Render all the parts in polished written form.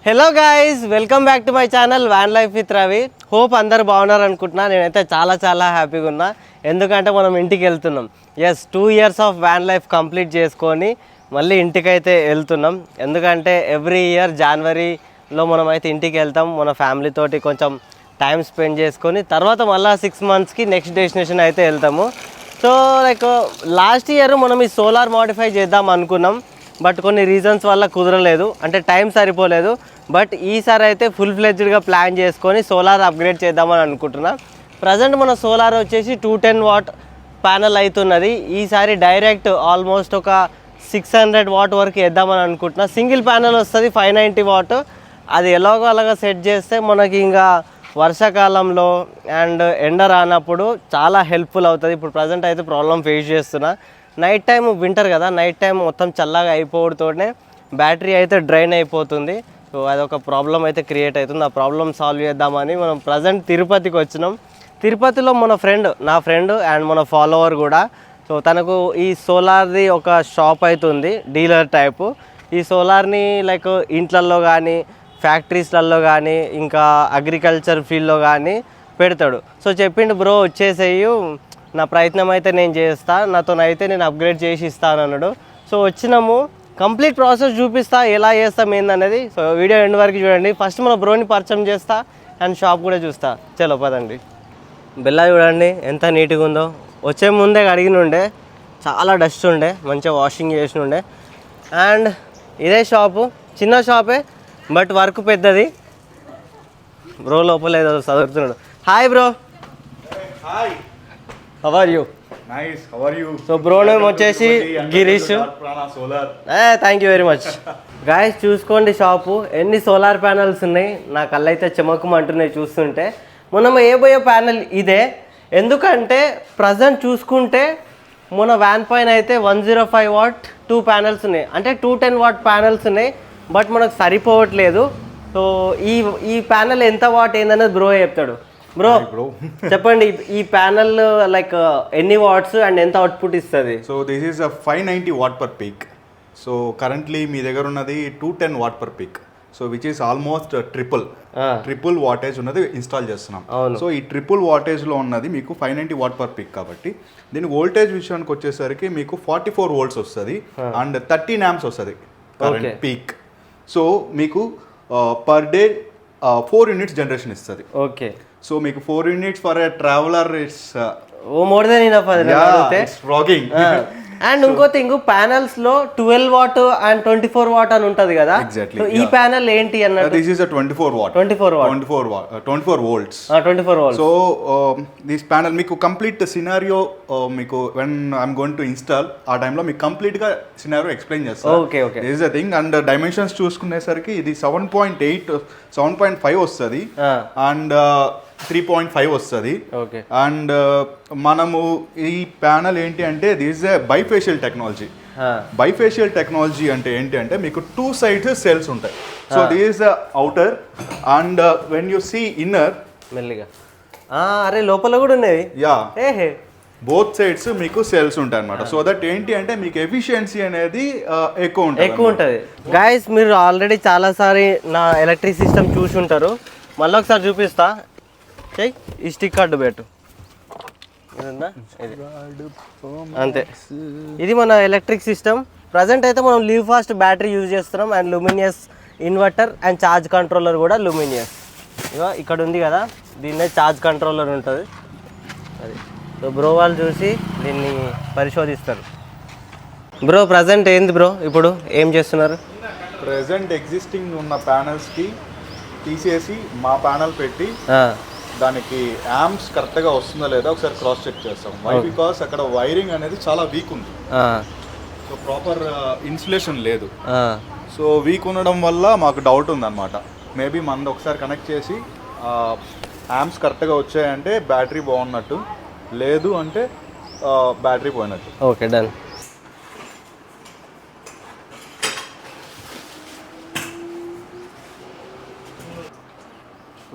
Hello guys, welcome back to my channel van life with Ravi. Hope అందరు బాగున్నారు అనుకుంటున్నా. నేనైతే చాలా హ్యాపీగా ఉన్నా, ఎందుకంటే మనం ఇంటికి వెళ్తున్నాం. 2 years of van life complete చేసుకొని మళ్ళీ ఇంటికైతే వెళ్తున్నాం. ఎందుకంటే ఎవ్రీ ఇయర్ జనవరిలో మనం అయితే ఇంటికి వెళ్తాం, మన ఫ్యామిలీ తోటి కొంచెం టైం స్పెండ్ చేసుకొని తర్వాత మళ్ళీ 6 monthsకి నెక్స్ట్ డెస్టినేషన్ అయితే వెళ్తాము. సో లాస్ట్ ఇయర్ మనం ఈ సోలార్ మాడిఫై చేద్దాం అనుకున్నాం, బట్ కొన్ని రీజన్స్ వల్ల కుదరలేదు, అంటే టైం సరిపోలేదు. బట్ ఈసారి అయితే ఫుల్ ఫ్లెడ్జ్డ్గా ప్లాన్ చేసుకొని సోలార్ అప్గ్రేడ్ చేద్దామని అనుకుంటున్నా. ప్రజెంట్ మన సోలార్ వచ్చేసి 210 watt ప్యానల్ అవుతున్నది. ఈసారి డైరెక్ట్ ఆల్మోస్ట్ ఒక 600 watt వరకు వేద్దామని అనుకుంటున్నా. సింగిల్ ప్యానల్ వస్తుంది 590 watt. అది ఎలాగో అలాగా సెట్ చేస్తే మనకి ఇంకా వర్షాకాలంలో అండ్ ఎండ రానప్పుడు చాలా హెల్ప్ఫుల్ అవుతుంది. ఇప్పుడు ప్రజెంట్ అయితే ప్రాబ్లం ఫేస్ చేస్తున్నా. నైట్ టైం వింటర్ కదా, నైట్ టైం మొత్తం చల్లగా అయిపోవడంతోనే బ్యాటరీ అయితే డ్రైన్ అయిపోతుంది. సో అదొక ప్రాబ్లం అయితే క్రియేట్ అవుతుంది. ఆ ప్రాబ్లం సాల్వ్ చేద్దామని మనం ప్రజెంట్ తిరుపతికి వచ్చినాం. తిరుపతిలో నా ఫ్రెండ్ అండ్ మన ఫాలోవర్ కూడా, సో తనకు ఈ సోలార్ది ఒక షాప్ అవుతుంది, డీలర్ టైపు. ఈ సోలార్ని లైక్ ఇంట్లల్లో కానీ ఫ్యాక్టరీస్లలో కానీ ఇంకా అగ్రికల్చర్ ఫీల్డ్లో కానీ పెడతాడు. సో చెప్పిండు, బ్రో వచ్చేసేయు, నా ప్రయత్నం అయితే నేను చేస్తా, నాతోనైతే నేను అప్గ్రేడ్ చేసి ఇస్తాను అన్నాడు. సో వచ్చినాము, కంప్లీట్ ప్రాసెస్ చూపిస్తా, ఎలా చేస్తాం ఏందనేది. సో వీడియో ఎండ్ వరకు చూడండి. ఫస్ట్ మన బ్రోని పరిచయం చేస్తా అండ్ షాప్ కూడా చూస్తా. చలో పదండి. బెల్లా చూడండి ఎంత నీట్గా ఉందో. వచ్చే ముందే అడిగిన ఉండే, చాలా డస్ట్ ఉండే, మంచిగా వాషింగ్ చేసి ఉండే. అండ్ ఇదే షాపు, చిన్న షాపే బట్ వర్క్ పెద్దది. బ్రో లోపల ఏదో చదువుతున్నాడు. Hi bro. Hi, how are you? Nice, how are you? So bro name వచ్చేసి Girish. Thank you very much. Guys చూసుకోండి షాపు, ఎన్ని సోలార్ ప్యానల్స్ ఉన్నాయి. నా కళ్ళైతే చెమకమంటున్నాయి చూస్తుంటే. మనం ఏబోయే ప్యానల్ ఇదే, ఎందుకంటే ప్రజెంట్ చూసుకుంటే మన వ్యాన్ పైన అయితే 105 watt 2 panels ఉన్నాయి, అంటే 210 watt ప్యానల్స్ ఉన్నాయి. బట్ మనకు సరిపోవట్లేదు. సో ఈ ప్యానల్ ఎంత వాట్ ఏందనేది బ్రో చెప్తాడు. బ్రో చెప్పండి, ఈ ప్యానల్ లైక్ ఎన్ని వాట్స్ అండ్ ఎంత అవుట్పుట్ ఇస్తుంది? So this is 590 watt per peak. So currently మీ దగ్గర ఉన్నది 210 watt per peak. So which is almost triple wattage ఉన్నది ఇన్స్టాల్ చేస్తున్నాం. సో ఈ ట్రిపుల్ వాటేజ్లో ఉన్నది మీకు 590 watt per peak కాబట్టి దీని వోల్టేజ్ విషయానికి వచ్చేసరికి మీకు 44 volts వస్తుంది అండ్ 13 amps వస్తుంది కరెంట్ పీక్. సో మీకు పర్ డే 4 units జనరేషన్ ఇస్తుంది. ఓకే, సో మీకు 4 units for a traveller it's more than enough. Rocking. And ఇంకో థింగ్, ప్యానల్స్ లో 12 watt అండ్ 24 watt అని ఉంటది కదా. ఎగ్జాక్ట్లీ. ఈ ప్యానల్ ఏంటి అన్నట్టు? This is 24 watt. 24 volts. 24 volts. So this panel మీకు కంప్లీట్ సినారియో మీకు when I'm going to install ఆ టైంలో మీకు కంప్లీట్ గా సినారియో ఎక్స్ప్లెయిన్ చేస్తాను. Okay okay. This is the thing. And dimensions చూసుకునేసరికి ఇది 7.8 7.5 వస్తుంది అండ్ 3.5 వస్తుంది. అండ్ మనము ఈ ప్యానల్ ఏంటి అంటే this a bifacial technology. Bifacial technology అంటే ఏంటి అంటే మీకు 2 sides సెల్స్ ఉంటాయి. So this is the outer and when you see inner మెల్లిగా. అరే లోపల కూడా ఉన్నాయి. యా, బోత్ సైడ్స్ మీకు సెల్స్ ఉంటాయి అనమాట. సో దట్ ఏంటి అంటే మీకు ఎఫిషియన్సీ అనేది ఎక్కువ ఉంటుంది. గైస్ మీరు ఆల్రెడీ చాలాసారి నా ఎలక్ట్రిక్ సిస్టమ్ చూసి ఉంటారు, మళ్ళీ ఒకసారి చూపిస్తా. ఈ స్టిక్ కార్డు పెట్టు, అంతే. ఇది మన ఎలక్ట్రిక్ సిస్టమ్. ప్రజెంట్ అయితే మనం లీవ్ ఫాస్ట్ బ్యాటరీ యూజ్ చేస్తున్నాం and Luminous inverter and charge controller కూడా లూమినియస్. ఇక్కడ ఉంది కదా, దీన్నే ఛార్జ్ కంట్రోలర్ ఉంటుంది అది. సో బ్రో వాళ్ళు చూసి దీన్ని పరిశోధిస్తారు. బ్రో ప్రజెంట్ ఏంది బ్రో, ఇప్పుడు ఏం చేస్తున్నారు? ప్రెజెంట్ ఎగ్జిస్టింగ్ ఉన్న ప్యానల్స్కి తీసేసి మా ప్యానల్ పెట్టి దానికి యాంప్స్ కరెక్ట్గా వస్తుందో లేదో ఒకసారి క్రాస్ చెక్ చేస్తాం. వై బికాస్ అక్కడ వైరింగ్ అనేది చాలా వీక్ ఉంది. సో ప్రాపర్ ఇన్సులేషన్ లేదు. సో వీక్ ఉండడం వల్ల మాకు డౌట్ ఉందన్నమాట. మేబీ మనది ఒకసారి కనెక్ట్ చేసి యాంప్స్ కరెక్ట్గా వచ్చాయంటే బ్యాటరీ బాగున్నట్టు, లేదు అంటే బ్యాటరీ పోయినట్టు. Okay done.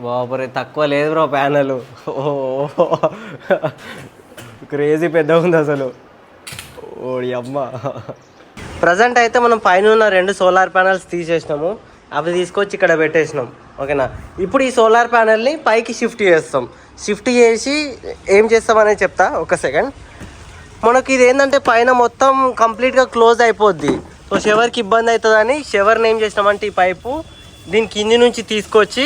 బాబరే తక్కువ లేదు బ్రో ప్యానల్. క్రేజీ పెద్ద ఉంది అసలు. ఓడి అమ్మ. ప్రజెంట్ అయితే మనం పైన ఉన్న 2 సోలార్ ప్యానల్స్ తీసేసినాము. అవి తీసుకొచ్చి ఇక్కడ పెట్టేసినాం. ఓకేనా, ఇప్పుడు ఈ సోలార్ ప్యానెల్ని పైకి షిఫ్ట్ చేస్తాం. షిఫ్ట్ చేసి ఏం చేస్తామనేది చెప్తా, ఒక సెకండ్. మనకి ఇది ఏంటంటే పైన మొత్తం కంప్లీట్గా క్లోజ్ అయిపోద్ది. సో షవర్కి ఇబ్బంది అవుతుందని షవర్ని ఏం చేసినామంటే ఈ పైపు దీని కింది నుంచి తీసుకొచ్చి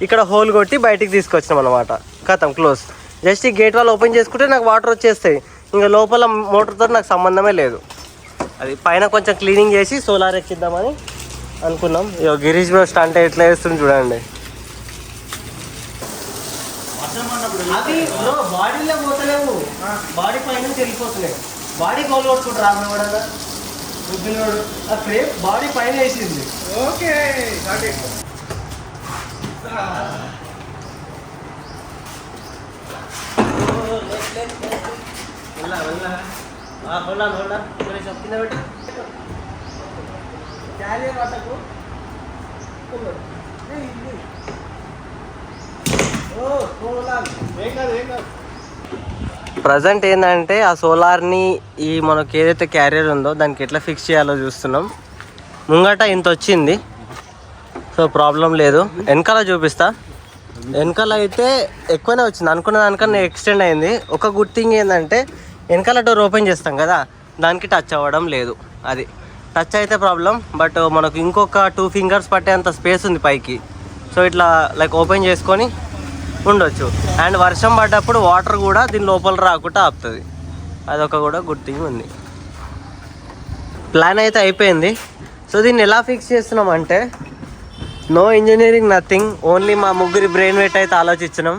ఇక్కడ హోల్ కొట్టి బయటికి తీసుకొచ్చినాం అనమాట. ఖతం, క్లోజ్. జస్ట్ ఈ గేట్ వాళ్ళు ఓపెన్ చేసుకుంటే నాకు వాటర్ వచ్చేస్తాయి. ఇంకా లోపల మోటార్తో నాకు సంబంధమే లేదు. అది పైన కొంచెం క్లీనింగ్ చేసి సోలార్ ఎక్కిద్దామని అనుకున్నాం. ఇక గిరీష్ బ్రో స్టంట్ ఎట్లా వేస్తుంది చూడండి. అవి బ్రో బాడీలో పోతలేవు, బాడీ పైన వెళ్ళిపోతున్నాయి. బాడీ గోల్ కొట్టుకుంటారు రాబోడా ఆ ఫ్రేమ్ బాడీ పైన వేసింది. ఓకే ప్రజెంట్ ఏంటంటే ఆ సోలార్ని ఈ మనకి ఏదైతే క్యారియర్ ఉందో దానికి ఎట్లా ఫిక్స్ చేయాలో చూస్తున్నాం. ముంగట ఇంత వచ్చింది, సో ప్రాబ్లం లేదు. వెనకాల చూపిస్తా. వెనకాల అయితే ఎక్కువనే వచ్చింది, అనుకున్న దానికన్నా ఎక్స్టెండ్ అయింది. ఒక గుడ్ థింగ్ ఏంటంటే వెనకాల డోర్ ఓపెన్ చేస్తాం కదా, దానికి టచ్ అవ్వడం లేదు. అది టచ్ అయితే ప్రాబ్లం, బట్ మనకు ఇంకొక 2 ఫింగర్స్ పట్టేంత స్పేస్ ఉంది పైకి. సో ఇట్లా లైక్ ఓపెన్ చేసుకొని ఉండొచ్చు. అండ్ వర్షం పడ్డప్పుడు వాటర్ కూడా దీని లోపల రాకుండా ఆపుతుంది. అదొక కూడా గుడ్ థింగ్ ఉంది. ప్లాన్ అయితే అయిపోయింది. సో దీన్ని ఎలా ఫిక్స్ చేస్తున్నాం అంటే నో ఇంజనీరింగ్, నథింగ్, ఓన్లీ మా ముగ్గురి బ్రెయిన్ వెయిట్ అయితే ఆలోచించినాం.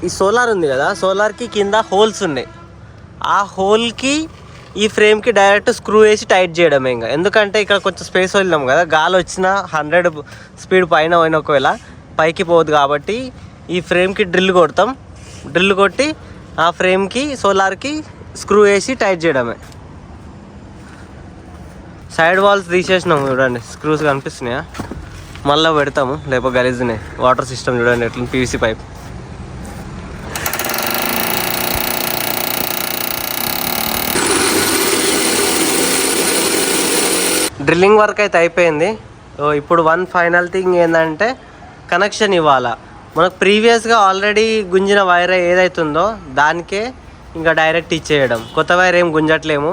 ఈ సోలార్ ఉంది కదా, సోలార్కి కింద హోల్స్ ఉన్నాయి. ఆ హోల్కి ఈ ఫ్రేమ్కి డైరెక్ట్ స్క్రూ వేసి టైట్ చేయడమే. ఇంకా ఎందుకంటే ఇక్కడ కొంచెం స్పేస్ వదిలినాం కదా, గాలి వచ్చినా 100 స్పీడ్ పైన పోయిన ఒకవేళ పైకి పోదు కాబట్టి ఈ ఫ్రేమ్కి డ్రిల్ కొడతాం. డ్రిల్ కొట్టి ఆ ఫ్రేమ్కి సోలార్కి స్క్రూ వేసి టైట్ చేయడమే. సైడ్ వాల్స్ తీసేసినాము చూడండి, స్క్రూస్ కనిపిస్తున్నాయా, మళ్ళీ పెడతాము లేకపోతే గలీజ్నే. వాటర్ సిస్టమ్ చూడండి ఎట్లా, పీవీసీ పైప్. డ్రిల్లింగ్ వర్క్ అయితే అయిపోయింది. ఇప్పుడు వన్ ఫైనల్ థింగ్ ఏంటంటే కనెక్షన్ ఇవ్వాలా. మనకు ప్రీవియస్గా ఆల్రెడీ గుంజిన వైర్ ఏదైతుందో దానికే ఇంకా డైరెక్ట్ ఇచ్చేయడం. కొత్త వైర్ ఏం గుంజట్లేము,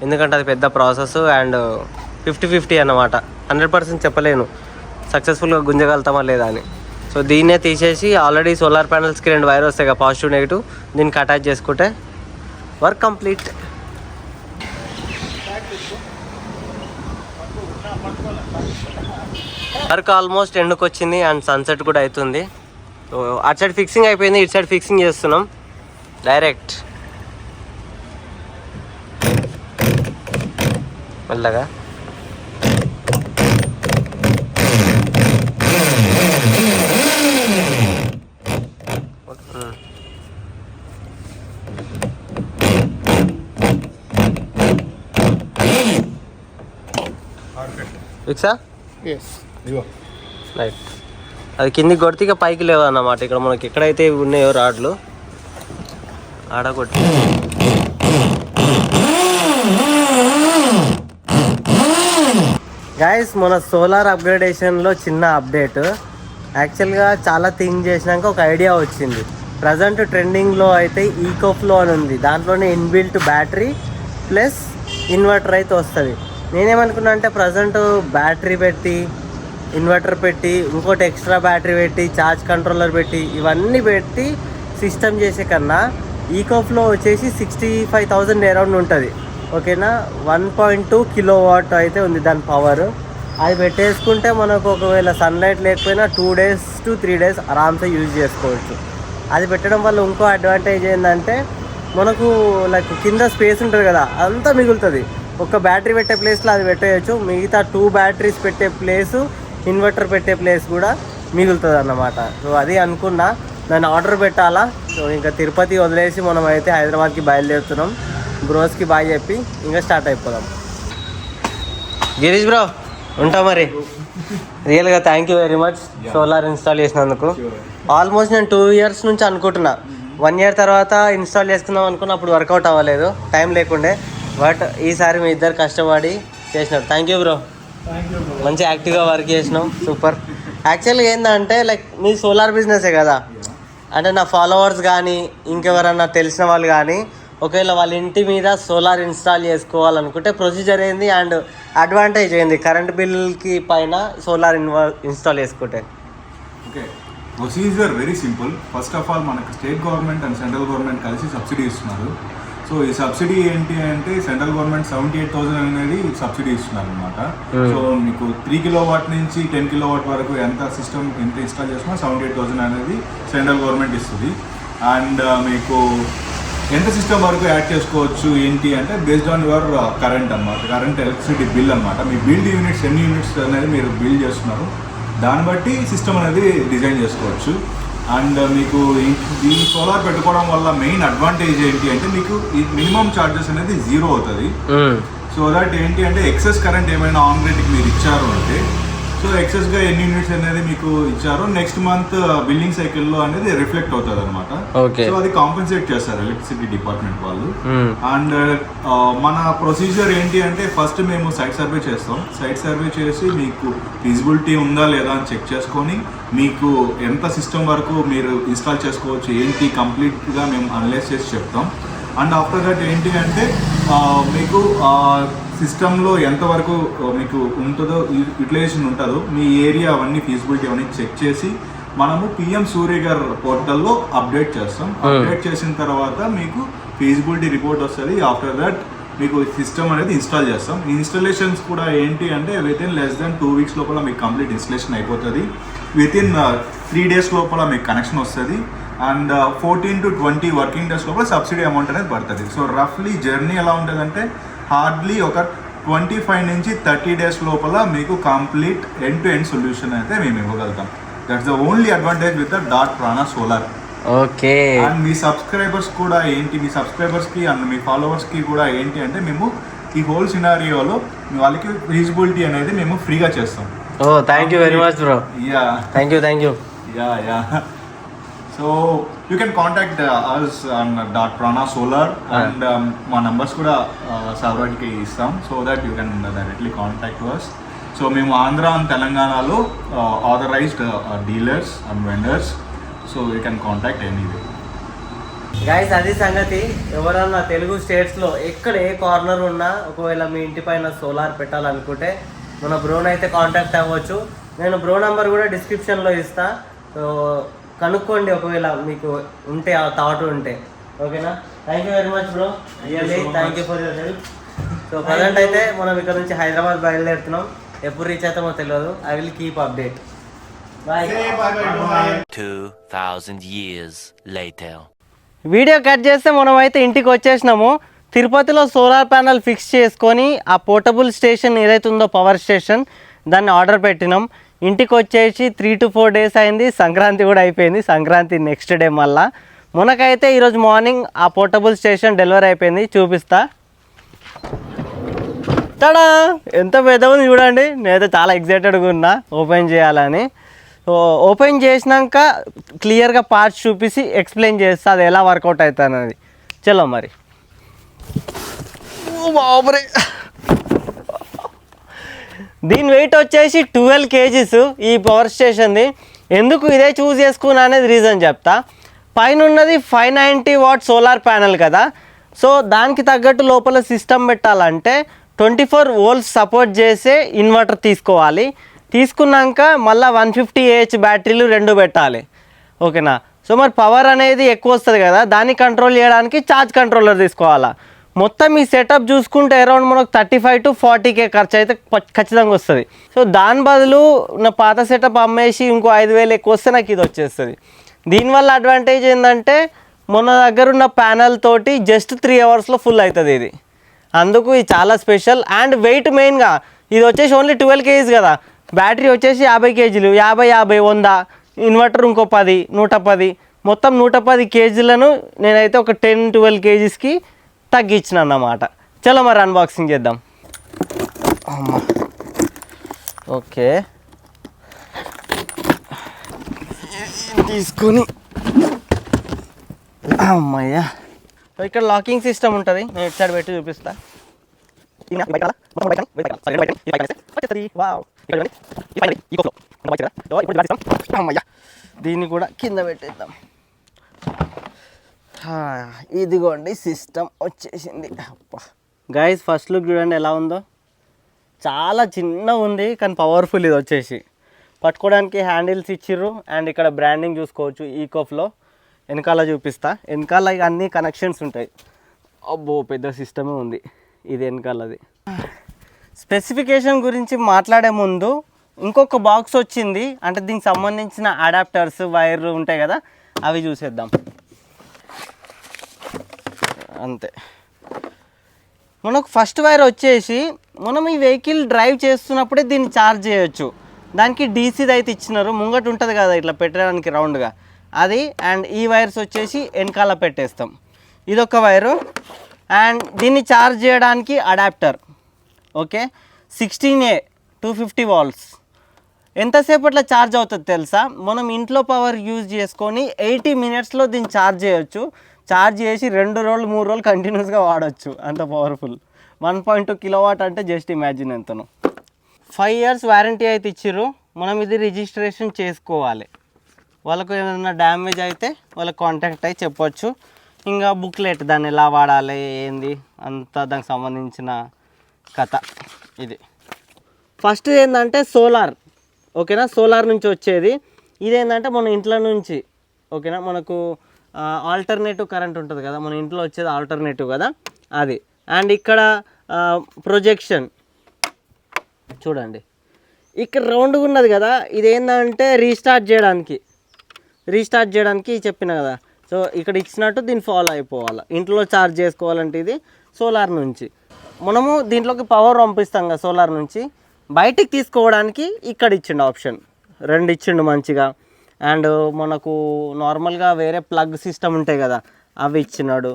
ఎందుకంటే అది పెద్ద ప్రాసెస్. అండ్ 50-50 అన్నమాట, 100% చెప్పలేను సక్సెస్ఫుల్గా గుంజగలుగుతామా లేదా అని. సో దీన్నే తీసేసి ఆల్రెడీ సోలార్ ప్యానల్స్కి 2 వైర్ వస్తాయి కదా, పాజిటివ్ నెగిటివ్, దీనికి అటాచ్ చేసుకుంటే వర్క్ కంప్లీట్. వర్క్ ఆల్మోస్ట్ ఎండ్కి వచ్చింది అండ్ సన్సెట్ కూడా అవుతుంది. సో అటు సైడ్ ఫిక్సింగ్ అయిపోయింది, ఇటు సైడ్ ఫిక్సింగ్ చేస్తున్నాం డైరెక్ట్ మెల్లగా. ఫిక్సా? రైట్. అది కిందికి కొడితే ఇక పైకి లేవు అన్నమాట. ఇక్కడ మనకి ఎక్కడైతే ఉన్నాయో రాడ్లు ఆడ కొట్టి. గైస్, మన సోలార్ అప్గ్రేడేషన్లో చిన్న అప్డేట్. యాక్చువల్గా చాలా థింక్ చేసినాక ఒక ఐడియా వచ్చింది. ప్రజెంట్ ట్రెండింగ్లో అయితే ఈకోఫ్లో అని ఉంది, దాంట్లోనే ఇన్బిల్ట్ బ్యాటరీ ప్లస్ ఇన్వర్టర్ అయితే వస్తుంది. నేనేమనుకున్నా అంటే ప్రజెంట్ బ్యాటరీ పెట్టి ఇన్వర్టర్ పెట్టి ఇంకోటి ఎక్స్ట్రా బ్యాటరీ పెట్టి ఛార్జ్ కంట్రోలర్ పెట్టి ఇవన్నీ పెట్టి సిస్టమ్ చేసే కన్నా ఈకోఫ్లో వచ్చేసి 65,000 అరౌండ్ ఉంటుంది. ఓకేనా, 1.2 కిలోవాట్ అయితే ఉంది దాని పవర్. అది పెట్టేసుకుంటే మనకు ఒకవేళ సన్లైట్ లేకపోయినా 2 days to 3 days ఆరామ్సే యూజ్ చేసుకోవచ్చు. అది పెట్టడం వల్ల ఇంకో అడ్వాంటేజ్ ఏంటంటే మనకు లైక్ కింద స్పేస్ ఉంటుంది కదా, అంతా మిగులుతుంది. ఒక బ్యాటరీ పెట్టే ప్లేస్లో అది పెట్టేయచ్చు, మిగతా 2 బ్యాటరీస్ పెట్టే ప్లేసు, ఇన్వర్టర్ పెట్టే ప్లేస్ కూడా మిగులుతుంది అన్నమాట. సో అది అనుకున్నా, దాన్ని ఆర్డర్ పెట్టాలా. సో ఇంకా తిరుపతి వదిలేసి మనం అయితే హైదరాబాద్కి బయలుదేరుతున్నాం. బ్రోస్కి బాయ్ చెప్పి ఇంకా స్టార్ట్ అయిపోదాం. గిరీష్ బ్రో ఉంటా మరి. రియల్గా thank you very much solar install చేసినందుకు. ఆల్మోస్ట్ నేను 2 years నుంచి అనుకుంటున్నా, 1 year తర్వాత ఇన్స్టాల్ చేసుకుందాం అనుకున్నా, అప్పుడు వర్కౌట్ అవ్వలేదు, టైం లేకుండే. బట్ ఈసారి మీ ఇద్దరు కష్టపడి చేసినావు. థ్యాంక్ యూ బ్రో, మంచి యాక్టివ్గా వర్క్ చేసినావు, సూపర్. యాక్చువల్గా ఏంటంటే లైక్ మీ సోలార్ బిజినెసే కదా, అంటే నా ఫాలోవర్స్ కానీ ఇంకెవరన్నా తెలిసిన వాళ్ళు కానీ ఒకవేళ వాళ్ళ ఇంటి మీద సోలార్ ఇన్స్టాల్ చేసుకోవాలనుకుంటే ప్రొసీజర్ ఏంది అండ్ అడ్వాంటేజ్ ఏంది కరెంట్ బిల్కి పైన సోలార్ ఇన్స్టాల్ చేసుకుంటే? Okay, procedure very simple. First of all మనకు state government and central government కలిసి సబ్సిడీ ఇస్తున్నారు. సో ఈ సబ్సిడీ ఏంటి అంటే సెంట్రల్ గవర్నమెంట్ 78,000 అనేది సబ్సిడీ ఇస్తున్నారు అనమాట. సో మీకు 3 కిలోవాట్ నుంచి 10 కిలోవాట్ వరకు ఎంత సిస్టమ్ ఎంత ఇన్స్టాల్ చేసినా 78,000 అనేది సెంట్రల్ గవర్నమెంట్ ఇస్తుంది. అండ్ మీకు ఎంత సిస్టమ్ వరకు యాడ్ చేసుకోవచ్చు ఏంటి అంటే బేస్డ్ ఆన్ యువర్ కరెంట్ అనమాట, కరెంట్ ఎలక్ట్రిసిటీ బిల్ అనమాట. మీ బిల్డ్ యూనిట్స్ ఎన్ని యూనిట్స్ అనేది మీరు బిల్ చేస్తున్నారు దాన్ని బట్టి సిస్టమ్ అనేది డిజైన్ చేసుకోవచ్చు. అండ్ మీకు ఈ సోలార్ పెట్టుకోవడం వల్ల మెయిన్ అడ్వాంటేజ్ ఏంటి అంటే మీకు ఈ మినిమం ఛార్జెస్ అనేది 0 అవుతుంది. సో దట్ ఏంటి అంటే ఎక్సెస్ కరెంట్ ఏమైనా ఆన్ గ్రిడ్కి మీరు ఇచ్చారు అంటే సో ఎక్సెస్గా ఎన్ని యూనిట్స్ అనేది మీకు ఇచ్చారో నెక్స్ట్ మంత్ బిల్లింగ్ సైకిల్లో అనేది రిఫ్లెక్ట్ అవుతుంది అనమాట. సో అది కాంపెన్సేట్ చేస్తారు ఎలక్ట్రిసిటీ డిపార్ట్మెంట్ వాళ్ళు. అండ్ మన ప్రొసీజర్ ఏంటి అంటే ఫస్ట్ మేము సైట్ సర్వే చేస్తాం. సైట్ సర్వే చేసి మీకు ఫీజిబిలిటీ ఉందా లేదా అని చెక్ చేసుకొని మీకు ఎంత సిస్టమ్ వరకు మీరు ఇన్స్టాల్ చేసుకోవచ్చు ఏంటి కంప్లీట్గా మేము అనలైజ్ చేసి చెప్తాం. అండ్ ఆఫ్టర్ దట్ ఏంటి అంటే మీకు సిస్టంలో ఎంతవరకు మీకు ఉంటుందో యూటిలైజేషన్ ఉంటుందో మీ ఏరియా అవన్నీ ఫీజిబిలిటీ అవన్నీ చెక్ చేసి మనము పిఎం సూర్య గారు పోర్టల్లో అప్డేట్ చేస్తాం. అప్డేట్ చేసిన తర్వాత మీకు ఫీజిబిలిటీ రిపోర్ట్ వస్తుంది. ఆఫ్టర్ దట్ మీకు సిస్టమ్ అనేది ఇన్స్టాల్ చేస్తాం. ఈ ఇన్స్టాలేషన్స్ కూడా ఏంటి అంటే వితిన్ లెస్ దెన్ 2 వీక్స్ లోపల మీకు కంప్లీట్ ఇన్స్టలేషన్ అయిపోతుంది. వితిన్ 3 డేస్ లోపల మీకు కనెక్షన్ వస్తుంది. అండ్ 14 to 20 వర్కింగ్ డేస్ లోపల సబ్సిడీ అమౌంట్ అనేది పడుతుంది. సో రఫ్లీ జర్నీ ఎలా ఉంటుందంటే హార్డ్లీ ఒక 25 నుంచి 30 డేస్ లోపల మీకు complete end to end solution అయితే మేము ఇవ్వగలుగుతాం. That's the only advantage with the dot Prana solar. Okay. And మీ సబ్స్క్రైబర్స్ కూడా ఏంటి, మీ సబ్స్క్రైబర్స్కి అండ్ మీ ఫాలోవర్స్కి కూడా ఏంటి అంటే మేము ఈ హోల్ సినారియోలో వాళ్ళకి ఫీజిబిలిటీ అనేది మేము ఫ్రీగా చేస్తాం. Oh thank you very much bro. Yeah thank you. Yeah so you can contact us on dot Prana solar and మా నెంబర్స్ కూడా సర్వర్కి ఇస్తాం. So that you can directly contact us. So మేము ఆంధ్ర అండ్ తెలంగాణలో authorised dealers and vendors. So you can contact anyway. Guys అది సంగతి. ఎవరన్నా తెలుగు స్టేట్స్లో ఎక్కడ ఏ కార్నర్ ఉన్నా ఒకవేళ మీ ఇంటి పైన సోలార్ పెట్టాలనుకుంటే మన బ్రోని అయితే కాంటాక్ట్ అవ్వచ్చు. నేను బ్రో నెంబర్ కూడా డిస్క్రిప్షన్లో ఇస్తా. సో కనుక్కోండి ఒకవేళ మీకు ఉంటే ఆ థాట్ ఉంటే. ఓకేనా? Thank you very much bro, really thank you for your help. So present అయితే మనం ఇక్కడ నుంచి హైదరాబాద్ బయలుదేరుతున్నాం. ఎప్పుడు రీచ్ అవుతామో తెలియదు. I will keep update. Bye. 2000 years later. Video cut చేస్తే మనం అయితే ఇంటికి వచ్చేసినాము. తిరుపతిలో సోలార్ ప్యానల్ ఫిక్స్ చేసుకొని ఆ పోర్టబుల్ స్టేషన్ ఏదైతే ఉందో పవర్ స్టేషన్ దాన్ని ఆర్డర్ పెట్టినాం. ఇంటికి వచ్చేసి 3 to 4 డేస్ అయింది. సంక్రాంతి కూడా అయిపోయింది. సంక్రాంతి నెక్స్ట్ డే మళ్ళా. మనకైతే ఈరోజు మార్నింగ్ ఆ పోర్టబుల్ స్టేషన్ డెలివరీ అయిపోయింది. చూపిస్తా. తడా ఎంత పెద్ద ఉంది చూడండి. నేనైతే చాలా ఎక్సైటెడ్గా ఉన్నా ఓపెన్ చేయాలని. సో ఓపెన్ చేసినాక క్లియర్గా పార్ట్స్ చూపించి ఎక్స్ప్లెయిన్ చేస్తా అది ఎలా వర్కౌట్ అవుతుంది అనేది. చలో మరి. బాబరే, దీని వెయిట్ వచ్చేసి 12 kgs ఈ పవర్ స్టేషన్ది. ఎందుకు ఇదే చూస్ చేసుకున్నా అనేది రీజన్ చెప్తా. పైన ఉన్నది 590 వాట్ సోలార్ ప్యానల్ కదా. సో దానికి తగ్గట్టు లోపల సిస్టమ్ పెట్టాలంటే 24 volts సపోర్ట్ చేసే ఇన్వర్టర్ తీసుకోవాలి. తీసుకున్నాక మళ్ళీ 150 Ah బ్యాటరీలు 2 పెట్టాలి. ఓకేనా? సో మరి పవర్ అనేది ఎక్కువ వస్తుంది కదా, దాన్ని కంట్రోల్ చేయడానికి ఛార్జ్ కంట్రోలర్ తీసుకోవాలా. మొత్తం ఈ సెటప్ చూసుకుంటే అరౌండ్ మనకు 35 to 40K ఖర్చు అయితే ఖచ్చితంగా వస్తుంది. సో దాని బదులు నా పాత సెటప్ అమ్మేసి ఇంకో 5,000 ఎక్కువ వస్తే నాకు ఇది వచ్చేస్తుంది. దీనివల్ల అడ్వాంటేజ్ ఏంటంటే మన దగ్గర ఉన్న ప్యానల్ తోటి జస్ట్ 3 hours ఫుల్ అవుతుంది ఇది. అందుకు ఇది చాలా స్పెషల్. అండ్ వెయిట్ మెయిన్గా ఇది వచ్చేసి ఓన్లీ 12 kgs కదా. బ్యాటరీ వచ్చేసి 50 kgs, 50, 100, ఇన్వర్టర్ ఇంకో 10, 110, మొత్తం 110 kgsలను నేనైతే ఒక 10-12 kgsకి తగ్గించిన అన్నమాట. చలో మరి అన్బాక్సింగ్ చేద్దాం. అమ్మా ఓకే తీసుకొని అమ్మయ్యా. ఇక్కడ లాకింగ్ సిస్టమ్ ఉంటుంది. నేను ఇటు సైడ్ పెట్టి చూపిస్తా. దీన్ని కూడా కింద పెట్టేద్దాం. ఇదిగోండి సిస్టమ్ వచ్చేసింది. గైస్ ఫస్ట్ లుక్ చూడండి ఎలా ఉందో. చాలా చిన్నగా ఉంది కానీ పవర్ఫుల్. ఇది వచ్చేసి పట్టుకోవడానికి హ్యాండిల్స్ ఇచ్చిర్రు అండ్ ఇక్కడ బ్రాండింగ్ చూసుకోవచ్చు ఈకోఫ్లో. వెనకాల చూపిస్తా. వెనకాల ఇక అన్ని కనెక్షన్స్ ఉంటాయి. అబ్బో పెద్ద సిస్టమే ఉంది ఇది వెనకాలది. స్పెసిఫికేషన్ గురించి మాట్లాడే ముందు ఇంకొక బాక్స్ వచ్చింది, అంటే దీనికి సంబంధించిన అడాప్టర్స్ వైర్లు ఉంటాయి కదా అవి చూసేద్దాం. అంతే. మనకు ఫస్ట్ వైర్ వచ్చేసి మనం ఈ వెహికల్ డ్రైవ్ చేస్తున్నప్పుడే దీన్ని ఛార్జ్ చేయొచ్చు. దానికి డీసీది అయితే ఇచ్చినారు, ముంగట ఉంటుంది కదా ఇట్లా పెట్టడానికి రౌండ్గా అది. అండ్ ఈ వైర్స్ వచ్చేసి వెనకాల పెట్టేస్తాం. ఇదొక వైరు. అండ్ దీన్ని ఛార్జ్ చేయడానికి అడాప్టర్. Okay 16A 250 volts. ఎంతసేపట్లో ఛార్జ్ అవుతుంది తెలుసా? మనం ఇంట్లో పవర్ యూజ్ చేసుకొని 80 మినిట్స్లో దీన్ని ఛార్జ్ చేయొచ్చు. ఛార్జ్ చేసి 2 రోజులు 3 రోజులు కంటిన్యూస్గా వాడచ్చు, అంత పవర్ఫుల్. 1.2 కిలోవాట్ అంటే జస్ట్ ఇమాజిన్ ఎంతను. 5 years వారంటీ అయితే ఇచ్చిర్రు. మనం ఇది రిజిస్ట్రేషన్ చేసుకోవాలి. వాళ్ళకు ఏదైనా డ్యామేజ్ అయితే వాళ్ళకి కాంటాక్ట్ అయ్యి చెప్పొచ్చు. ఇంకా బుక్లెట్ దాన్ని ఎలా వాడాలి ఏంది అంతా దానికి సంబంధించిన కథ ఇది. ఫస్ట్ ఏంటంటే సోలార్. ఓకేనా, సోలార్ నుంచి వచ్చేది. ఇదేంటంటే మన ఇంట్లో నుంచి ఓకేనా మనకు ఆల్టర్నేటివ్ కరెంట్ ఉంటుంది కదా, మన ఇంట్లో వచ్చేది ఆల్టర్నేటివ్ కదా అది. అండ్ ఇక్కడ ప్రొజెక్షన్ చూడండి, ఇక్కడ రౌండ్గా ఉన్నది కదా, ఇదేంటంటే రీస్టార్ట్ చేయడానికి చెప్పిన కదా. సో ఇక్కడ ఇచ్చినట్టు దీన్ని ఫాలో అయిపోవాలి. ఇంట్లో ఛార్జ్ చేసుకోవాలంటే ఇది సోలార్ నుంచి. మనము దీంట్లోకి పవర్ పంపిస్తాం కదా సోలార్ నుంచి, బయటికి తీసుకోవడానికి ఇక్కడ ఇచ్చిండు ఆప్షన్ 2 ఇచ్చిండు మంచిగా. అండ్ మనకు నార్మల్గా వేరే ప్లగ్ సిస్టమ్ ఉంటాయి కదా అవి ఇచ్చినాడు.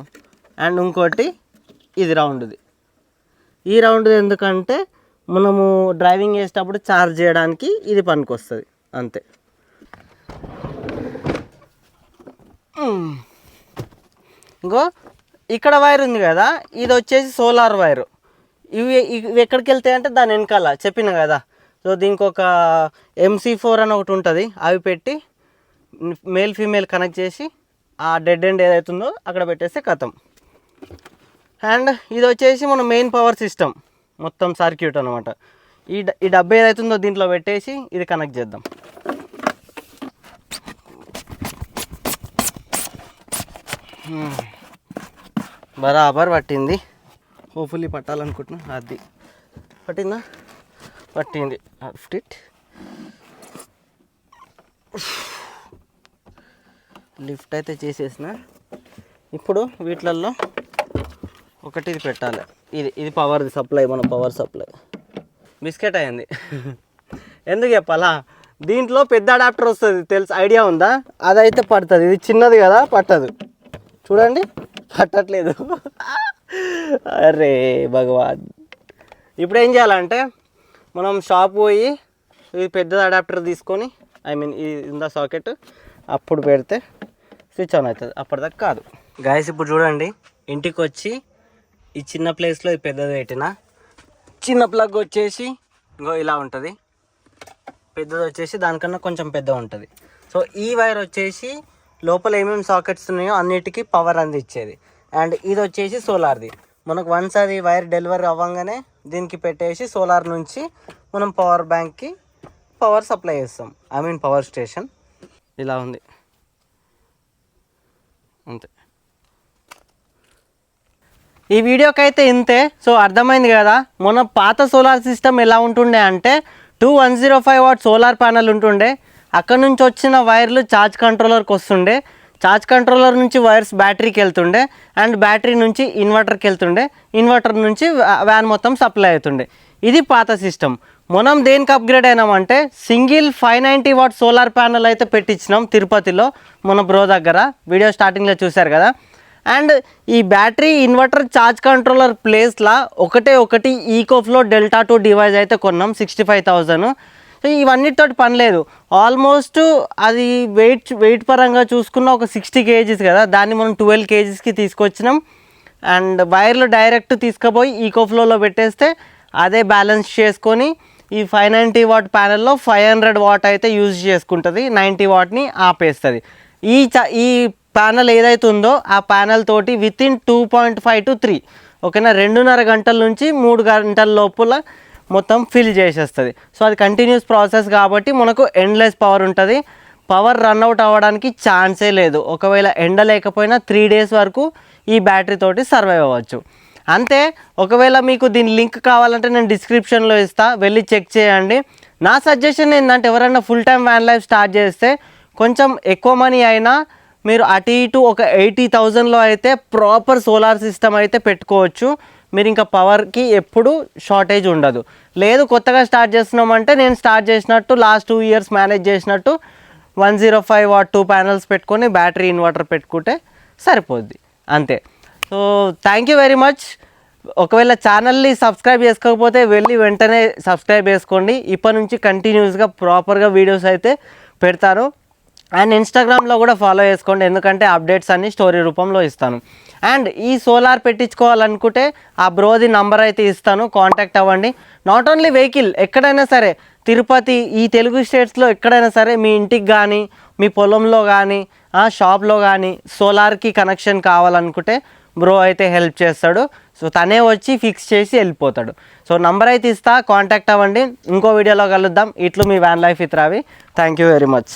అండ్ ఇంకోటి ఇది రౌండ్ది. ఈ రౌండ్ది ఎందుకంటే మనము డ్రైవింగ్ చేసేటప్పుడు ఛార్జ్ చేయడానికి ఇది పనికొస్తుంది అంతే. ఇంకో ఇక్కడ వైర్ ఉంది కదా, ఇది వచ్చేసి సోలార్ వైరు. ఇవి ఎక్కడికి వెళ్తాయి అంటే దాని వెనకాల చెప్పిన కదా. సో దీనికి ఒక MC4 అని ఒకటి ఉంటుంది, అవి పెట్టి మేల్ ఫీమేల్ కనెక్ట్ చేసి ఆ డెడ్ ఎండ్ ఏదైతుందో అక్కడ పెట్టేస్తే కథం. అండ్ ఇది వచ్చేసి మన మెయిన్ పవర్ సిస్టమ్ మొత్తం సర్క్యూట్ అనమాట. ఈ డబ్బా ఏదైతుందో దీంట్లో పెట్టేసి ఇది కనెక్ట్ చేద్దాం. బరాబర్ పట్టింది. హోప్ఫుల్లీ పట్టాలనుకుంటున్నా. అది పట్టిందా? పట్టింది. ఫిట్. లిఫ్ట్ అయితే చేసేసిన. ఇప్పుడు వీటిలలో ఒకటి ఇది పెట్టాలి. ఇది పవర్ది సప్లై, మన పవర్ సప్లై. బిస్కెట్ అయింది. ఎందుకు చెప్పాలా? దీంట్లో పెద్ద అడాప్టర్ వస్తుంది తెలుసు, ఐడియా ఉందా? అదైతే పడుతుంది. ఇది చిన్నది కదా, పట్టదు. చూడండి పట్టట్లేదు. అరే భగవాన్. ఇప్పుడు ఏం చేయాలంటే మనం షాప్ పోయి ఇది పెద్ద అడాప్టర్ తీసుకొని, ఈ ఇందా సాకెట్ అప్పుడు పెడితే స్విచ్ ఆన్ అవుతుంది, అప్పటిదాకా కాదు. గాయస్ ఇప్పుడు చూడండి, ఇంటికి వచ్చి ఈ చిన్న ప్లేస్లో ఈ పెద్దది పెట్టిన. చిన్న ప్లగ్ వచ్చేసి ఇంకో ఇలా ఉంటుంది, పెద్దది వచ్చేసి దానికన్నా కొంచెం పెద్ద ఉంటుంది. సో ఈ వైర్ వచ్చేసి లోపల ఏమేమి సాకెట్స్ ఉన్నాయో అన్నిటికీ పవర్ అందించేది. అండ్ ఇది వచ్చేసి సోలార్ది. మనకు వన్స్ అది వైర్ డెలివరీ అవ్వగానే దీనికి పెట్టేసి సోలార్ నుంచి మనం పవర్ బ్యాంక్కి పవర్ సప్లై చేస్తాం. పవర్ స్టేషన్ ఇలా ఉంది అంతే. ఈ వీడియోకి అయితే ఇంతే. సో అర్థమైంది కదా, మన పాత సోలార్ సిస్టమ్ ఎలా ఉంటుండే అంటే 2105 వాట్ సోలార్ ప్యానల్ ఉంటుండే. అక్కడ నుంచి వచ్చిన వైర్లు ఛార్జ్ కంట్రోలర్కి వస్తుండే, ఛార్జ్ కంట్రోలర్ నుంచి వైర్స్ బ్యాటరీకి వెళ్తుండే, అండ్ బ్యాటరీ నుంచి ఇన్వర్టర్కి వెళ్తుండే, ఇన్వర్టర్ నుంచి వ్యాన్ మొత్తం సప్లై అవుతుండే. ఇది పాత సిస్టమ్. మనం దేనికి అప్గ్రేడ్ అయినామంటే సింగిల్ 590 వాట్ సోలార్ ప్యానల్ అయితే పెట్టించినాం తిరుపతిలో మన బ్రో దగ్గర. వీడియో స్టార్టింగ్లో చూశారు కదా. అండ్ ఈ బ్యాటరీ ఇన్వర్టర్ ఛార్జ్ కంట్రోలర్ ప్లేస్లో ఒకటి ఈకోఫ్లో డెల్టా 2 డివైస్ అయితే కొన్నాం 65,000. సో ఇవన్నిటితో పని లేదు. ఆల్మోస్ట్ అది వెయిట్ పరంగా చూసుకున్న ఒక 60 kgs కదా, దాన్ని మనం 12 kgsకి తీసుకొచ్చినాం. అండ్ వైర్లు డైరెక్ట్ తీసుకుపోయి ఈకోఫ్లోలో పెట్టేస్తే అదే బ్యాలెన్స్ చేసుకొని ఈ 590 వాట్ ప్యానెల్లో 500 వాట్ అయితే యూజ్ చేసుకుంటుంది, 90 వాట్ని ఆపేస్తుంది. ఈ ప్యానెల్ ఏదైతే ఉందో ఆ ప్యానెల్ తోటి వితిన్ 2.5 to 3 ఓకేనా 2.5 గంటల నుంచి 3 గంటల లోపల మొత్తం ఫిల్ చేసేస్తుంది. సో అది కంటిన్యూస్ ప్రాసెస్ కాబట్టి మనకు ఎండ్లెస్ పవర్ ఉంటుంది. పవర్ రన్అట్ అవ్వడానికి ఛాన్సే లేదు. ఒకవేళ ఎండ లేకపోయినా 3 days వరకు ఈ బ్యాటరీ తోటి సర్వైవ్ అవ్వచ్చు. అంతే. ఒకవేళ మీకు దీని లింక్ కావాలంటే నేను డిస్క్రిప్షన్లో ఇస్తా, వెళ్ళి చెక్ చేయండి. నా సజెషన్ ఏంటంటే ఎవరైనా full time van life start చేస్తే కొంచెం ఎక్కువ మనీ అయినా మీరు అటు ఇటు ఒక 80,000లో అయితే ప్రాపర్ సోలార్ సిస్టమ్ అయితే పెట్టుకోవచ్చు. మీరు ఇంకా పవర్కి ఎప్పుడు షార్టేజ్ ఉండదు. లేదు కొత్తగా స్టార్ట్ చేస్తున్నామంటే నేను స్టార్ట్ చేసినట్టు లాస్ట్ 2 years మేనేజ్ చేసినట్టు 105 watt 2 panels పెట్టుకొని బ్యాటరీ ఇన్వర్టర్ పెట్టుకుంటే సరిపోద్ది అంతే. So thank you very much. ఒకవేళ ఛానల్ని సబ్స్క్రైబ్ చేసుకోకపోతే వెళ్ళి వెంటనే సబ్స్క్రైబ్ చేసుకోండి. ఇప్పటి నుంచి కంటిన్యూస్గా ప్రాపర్గా వీడియోస్ అయితే పెడతాను. అండ్ ఇన్స్టాగ్రామ్లో కూడా ఫాలో చేసుకోండి, ఎందుకంటే అప్డేట్స్ అన్నీ స్టోరీ రూపంలో ఇస్తాను. అండ్ ఈ సోలార్ పెట్టించుకోవాలనుకుంటే ఆ బ్రోది నంబర్ అయితే ఇస్తాను, కాంటాక్ట్ అవ్వండి. నాట్ ఓన్లీ వెహికల్, ఎక్కడైనా సరే తిరుపతి ఈ తెలుగు స్టేట్స్లో ఎక్కడైనా సరే మీ ఇంటికి కానీ మీ పొలంలో కానీ షాప్లో కానీ సోలార్కి కనెక్షన్ కావాలనుకుంటే బ్రో అయితే హెల్ప్ చేస్తాడు. సో తనే వచ్చి ఫిక్స్ చేసి వెళ్ళిపోతాడు. సో నంబర్ అయితే ఇస్తా, కాంటాక్ట్ అవ్వండి. ఇంకో వీడియోలో కలుద్దాం. ఇట్లు మీ van life with Ravi. Thank you very much.